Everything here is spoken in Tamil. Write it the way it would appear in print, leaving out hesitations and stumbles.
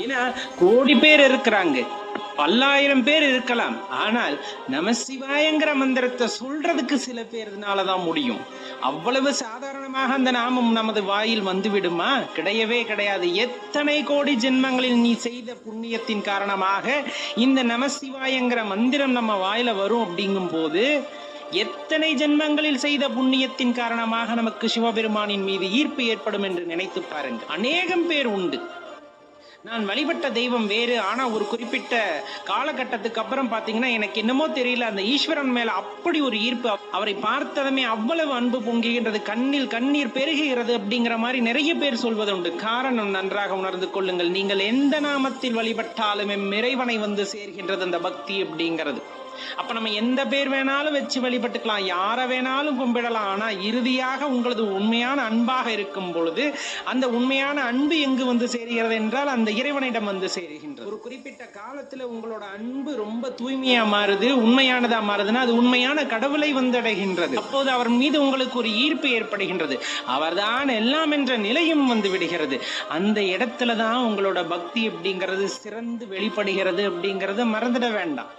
ஏன்னா கோடி பேர் இருக்கிறாங்க, பல்லாயிரம் பேர் இருக்கலாம். ஆனால் நமசிவாயங்கிற மந்திரத்தை சொல்றதுக்கு சில பேர்னாலதான் முடியும். அவ்வளவு சாதாரணமாக அந்த நாமம் நமது வாயில் வந்து விடுமா? கிடையவே கிடையாது. எத்தனை கோடி ஜென்மங்களில் நீ செய்த புண்ணியத்தின் காரணமாக இந்த நமசிவாயங்கிற மந்திரம் நம்ம வாயில வரும். அப்படிங்கும் போது எத்தனை ஜென்மங்களில் செய்த புண்ணியத்தின் காரணமாக நமக்கு சிவபெருமானின் மீது ஈர்ப்பு ஏற்படும் என்று நினைத்து பாருங்கள். அநேகம் பேர் உண்டு. நான் வழிபட்ட தெய்வம் வேறு, ஆனா ஒரு குறிப்பிட்ட காலகட்டத்துக்கு அப்புறம் பாத்தீங்கன்னா எனக்கு என்னமோ தெரியல, அந்த ஈஸ்வரன் மேல அப்படி ஒரு ஈர்ப்பு, அவரை பார்த்ததுமே அவ்வளவு அன்பு பொங்குகின்றது, கண்ணில் கண்ணீர் பெருகுகிறது அப்படிங்கிற மாதிரி நிறைய பேர் சொல்வதுண்டு. காரணம் நன்றாக உணர்ந்து கொள்ளுங்கள். நீங்கள் எந்த நாமத்தில் வழிபட்டாலும் இறைவனை வந்து சேர்கின்றது அந்த பக்தி அப்படிங்கிறது. அப்ப நம்ம எந்த பேர் வேணாலும் வச்சு வழிபட்டுக்கலாம், யாரை வேணாலும் கும்பிடலாம். ஆனா இறுதியாக உங்களது உண்மையான அன்பாக இருக்கும் பொழுது அந்த உண்மையான அன்பு எங்கு வந்து சேருகிறது என்றால் அந்த இறைவனிடம் வந்து சேருகின்றது. ஒரு குறிப்பிட்ட காலத்துல உங்களோட அன்பு ரொம்ப தூய்மையா மாறுது, உண்மையானதா மாறுதுன்னா அது உண்மையான கடவுளை வந்தடைகின்றது. அப்போது அவர் மீது உங்களுக்கு ஒரு ஈர்ப்பு ஏற்படுகின்றது, அவர்தான் எல்லாம் என்ற நிலையும் வந்து விடுகிறது. அந்த இடத்துலதான் உங்களோட பக்தி அப்படிங்கிறது சிறந்து வெளிப்படுகிறது அப்படிங்கறத மறந்துட வேண்டாம்.